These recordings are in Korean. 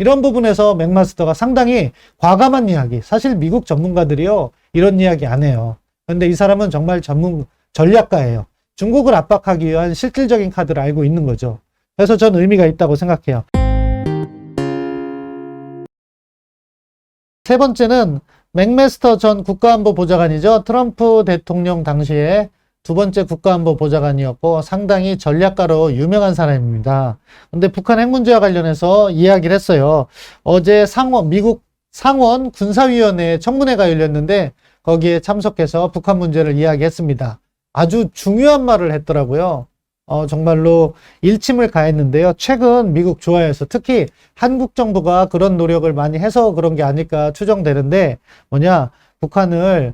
이런 부분에서 맥마스터가 상당히 과감한 이야기, 사실 미국 전문가들이요 이런 이야기 안 해요. 그런데 이 사람은 정말 전략가예요. 중국을 압박하기 위한 실질적인 카드를 알고 있는 거죠. 그래서 전 의미가 있다고 생각해요. 세 번째는 맥마스터 전 국가안보보좌관이죠. 트럼프 대통령 당시에 두 번째 국가안보보좌관이었고 상당히 전략가로 유명한 사람입니다. 근데 북한 핵 문제와 관련해서 이야기를 했어요. 어제 미국 상원 군사위원회 청문회가 열렸는데 거기에 참석해서 북한 문제를 이야기했습니다. 아주 중요한 말을 했더라고요. 정말로 일침을 가했는데요. 최근 미국 조화에서 특히 한국 정부가 그런 노력을 많이 해서 그런 게 아닐까 추정되는데 뭐냐, 북한을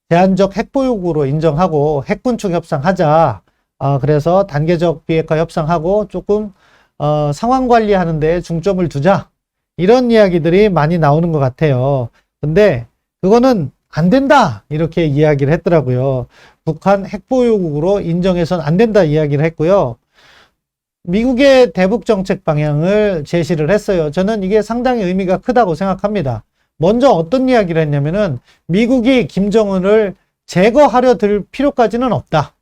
제한적 핵보유국으로 인정하고 핵군축 협상하자. 그래서 단계적 비핵화 협상하고 조금 상황 관리하는 데 중점을 두자. 이런 이야기들이 많이 나오는 것 같아요. 근데 그거는 안 된다 이렇게 이야기를 했더라고요. 북한 핵보유국으로 인정해서는 안 된다 이야기를 했고요. 미국의 대북 정책 방향을 제시를 했어요. 저는 이게 상당히 의미가 크다고 생각합니다. 먼저 어떤 이야기를 했냐면은 미국이 김정은을 제거하려 들 필요까지는 없다.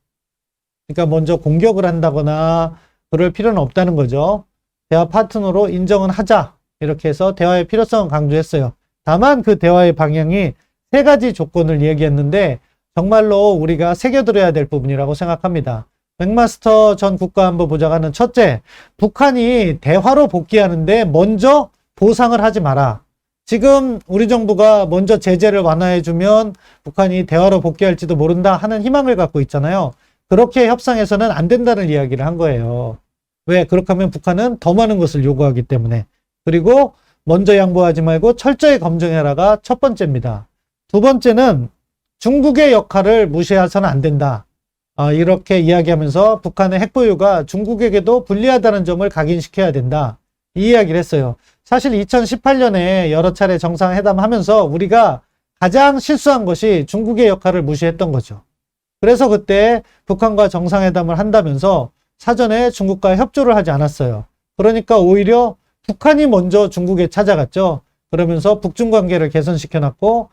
그러니까 먼저 공격을 한다거나 그럴 필요는 없다는 거죠. 대화 파트너로 인정은 하자. 이렇게 해서 대화의 필요성을 강조했어요. 다만 그 대화의 방향이 세 가지 조건을 얘기했는데 정말로 우리가 새겨들어야 될 부분이라고 생각합니다. 맥마스터 전 국가안보보좌관은 첫째, 북한이 대화로 복귀하는데 먼저 보상을 하지 마라. 지금 우리 정부가 먼저 제재를 완화해주면 북한이 대화로 복귀할지도 모른다 하는 희망을 갖고 있잖아요. 그렇게 협상에서는 안 된다는 이야기를 한 거예요. 왜? 그렇게 하면 북한은 더 많은 것을 요구하기 때문에. 그리고 먼저 양보하지 말고 철저히 검증해라가 첫 번째입니다. 두 번째는 중국의 역할을 무시해서는 안 된다. 이렇게 이야기하면서 북한의 핵보유가 중국에게도 불리하다는 점을 각인시켜야 된다. 이 이야기를 했어요. 사실 2018년에 여러 차례 정상회담 하면서 우리가 가장 실수한 것이 중국의 역할을 무시했던 거죠. 그래서 그때 북한과 정상회담을 한다면서 사전에 중국과 협조를 하지 않았어요. 그러니까 오히려 북한이 먼저 중국에 찾아갔죠. 그러면서 북중 관계를 개선시켜놨고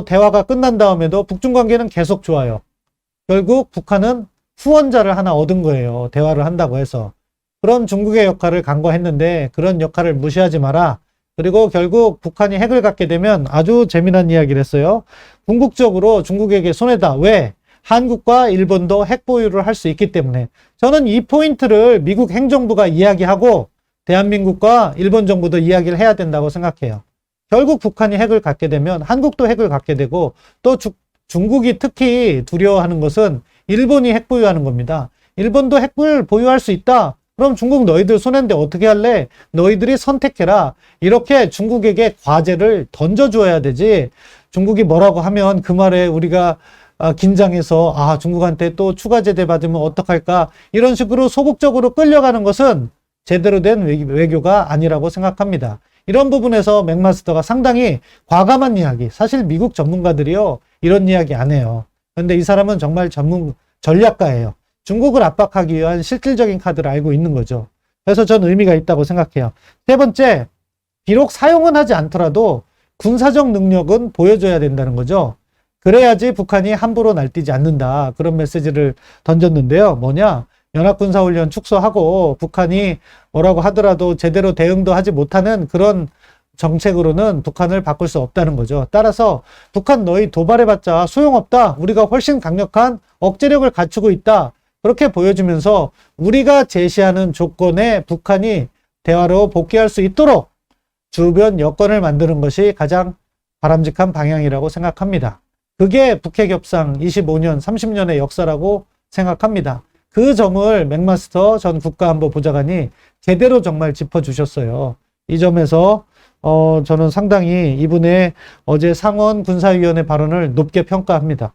대화가 끝난 다음에도 북중 관계는 계속 좋아요. 결국 북한은 후원자를 하나 얻은 거예요. 대화를 한다고 해서. 그런 중국의 역할을 간과했는데 그런 역할을 무시하지 마라. 그리고 결국 북한이 핵을 갖게 되면 아주 재미난 이야기를 했어요. 궁극적으로 중국에게 손해다. 왜? 한국과 일본도 핵 보유를 할 수 있기 때문에. 저는 이 포인트를 미국 행정부가 이야기하고 대한민국과 일본 정부도 이야기를 해야 된다고 생각해요. 결국 북한이 핵을 갖게 되면 한국도 핵을 갖게 되고 또 중국이 특히 두려워하는 것은 일본이 핵 보유하는 겁니다. 일본도 핵을 보유할 수 있다. 그럼 중국 너희들 손해인데 어떻게 할래? 너희들이 선택해라. 이렇게 중국에게 과제를 던져줘야 되지. 중국이 뭐라고 하면 그 말에 우리가 긴장해서 중국한테 또 추가 제재 받으면 어떡할까? 이런 식으로 소극적으로 끌려가는 것은 제대로 된 외교가 아니라고 생각합니다. 이런 부분에서 맥마스터가 상당히 과감한 이야기, 사실 미국 전문가들이요 이런 이야기 안 해요. 그런데 이 사람은 정말 전략가예요. 중국을 압박하기 위한 실질적인 카드를 알고 있는 거죠. 그래서 전 의미가 있다고 생각해요. 세 번째, 비록 사용은 하지 않더라도 군사적 능력은 보여줘야 된다는 거죠. 그래야지 북한이 함부로 날뛰지 않는다. 그런 메시지를 던졌는데요. 뭐냐? 연합군사훈련 축소하고 북한이 뭐라고 하더라도 제대로 대응도 하지 못하는 그런 정책으로는 북한을 바꿀 수 없다는 거죠. 따라서 북한 너희 도발해봤자 소용없다. 우리가 훨씬 강력한 억제력을 갖추고 있다. 그렇게 보여주면서 우리가 제시하는 조건에 북한이 대화로 복귀할 수 있도록 주변 여건을 만드는 것이 가장 바람직한 방향이라고 생각합니다. 그게 북핵협상 25년, 30년의 역사라고 생각합니다. 그 점을 맥마스터 전 국가안보보좌관이 제대로 정말 짚어주셨어요. 이 점에서 저는 상당히 이분의 어제 상원 군사위원회 발언을 높게 평가합니다.